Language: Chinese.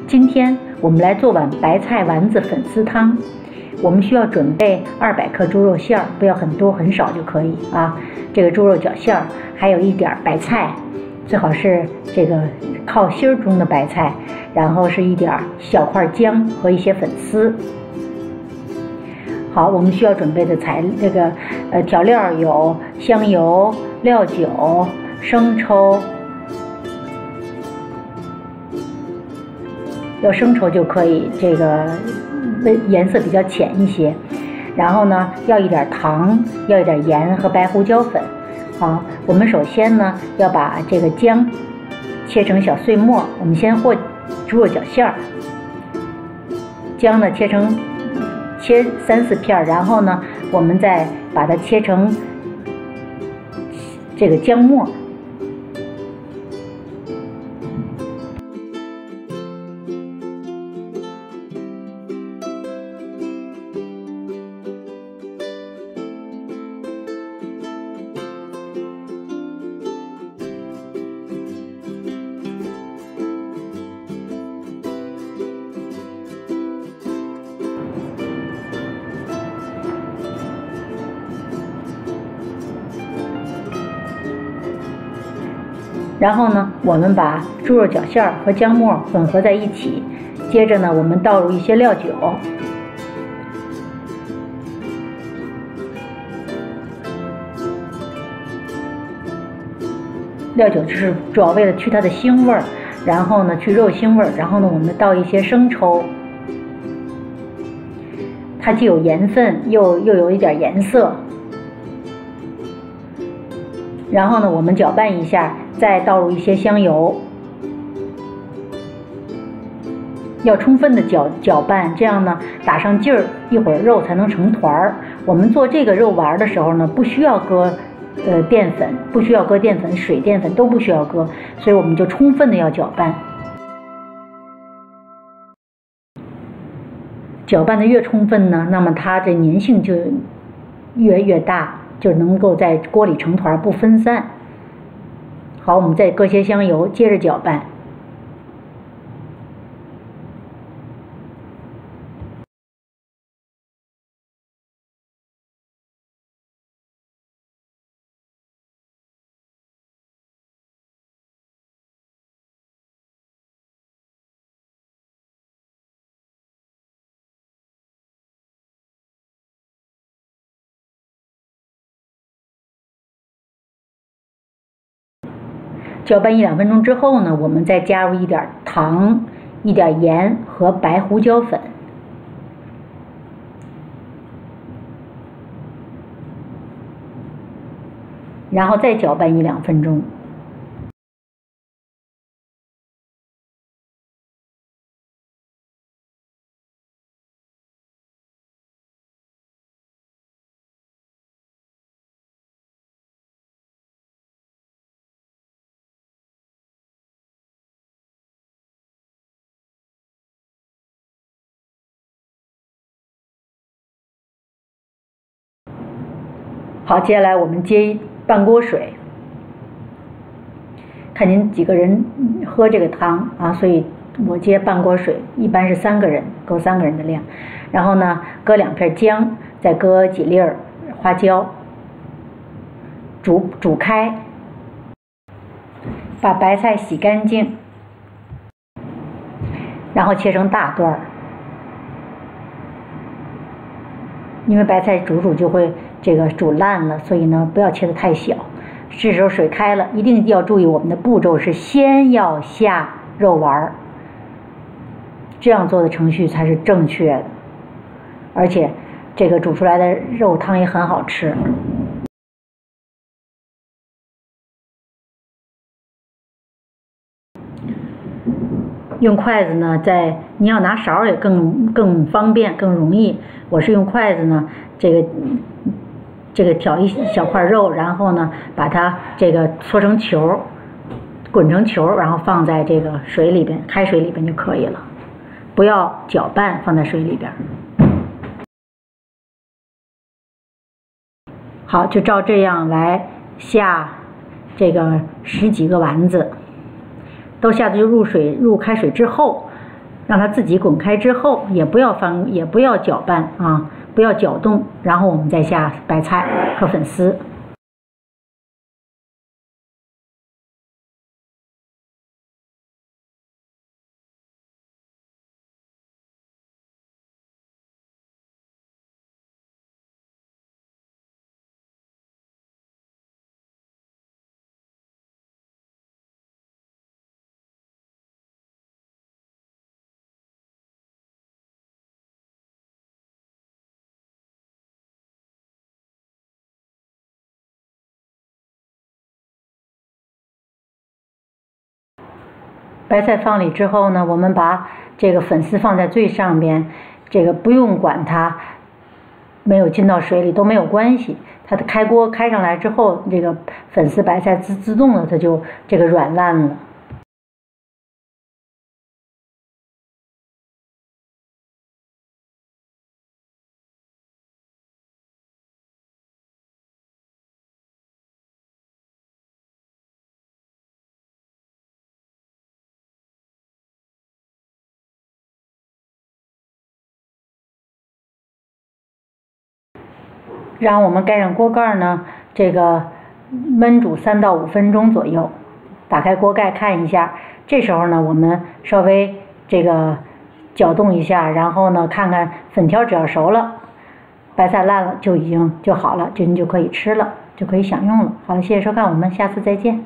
今天我们来做碗白菜丸子粉丝汤。我们需要准备200克猪肉馅儿，不要很多，很少就可以啊。这个猪肉绞馅儿，还有一点白菜，最好是这个靠心儿中的白菜，然后是一点小块姜和一些粉丝。好，我们需要准备的调料有香油、料酒、生抽。要生抽就可以，这个颜色比较浅一些。然后呢，要一点糖，要一点盐和白胡椒粉。好，我们首先呢要把这个姜切成小碎末，我们先和猪肉绞馅儿。姜呢切3-4片，然后呢我们再把它切成这个姜末。然后呢，我们把猪肉绞馅儿和姜末混合在一起，接着呢，我们倒入一些料酒，料酒就是主要为了去它的腥味儿，然后呢去肉腥味儿，然后呢我们倒一些生抽，它既有盐分又有一点颜色。然后呢，我们搅拌一下，再倒入一些香油，要充分的搅拌，这样呢打上劲儿，一会儿肉才能成团儿。我们做这个肉丸的时候呢，不需要搁淀粉，不需要搁淀粉，水淀粉都不需要搁，所以我们就充分的要搅拌。搅拌的越充分呢，那么它的粘性就越大。就能够在锅里成团不分散。好，我们再搁些香油，接着搅拌。搅拌1-2分钟之后呢，我们再加入一点糖、一点盐和白胡椒粉，然后再搅拌1-2分钟。好，接下来我们接半锅水，看您几个人喝这个汤啊，所以我接半锅水，一般是3个人，够3个人的量。然后呢，搁2片姜，再搁几粒花椒，煮开，把白菜洗干净，然后切成大段儿。因为白菜煮就会这个煮烂了，所以呢不要切得太小。这时候水开了，一定要注意我们的步骤是先要下肉丸，这样做的程序才是正确的，而且这个煮出来的肉汤也很好吃。用筷子呢，你要拿勺也更方便更容易。我是用筷子呢，这个挑一小块肉，然后呢把它这个搓成球，滚成球，然后放在这个水里边，开水里边就可以了，不要搅拌，放在水里边。好，就照这样来下这个10几个丸子。都下入开水之后，让它自己滚开之后，也不要搅拌啊，不要搅动，然后我们再下白菜和粉丝。白菜放里之后呢，我们把这个粉丝放在最上边，这个不用管它没有浸到水里都没有关系。它的开锅开上来之后，这个粉丝白菜自动的它就这个软烂了。然后我们盖上锅盖呢，这个焖煮3到5分钟左右。打开锅盖看一下，这时候呢，我们稍微这个搅动一下，然后呢，看看粉条只要熟了，白菜烂了就好了，就可以吃了，就可以享用了。好了，谢谢收看，我们下次再见。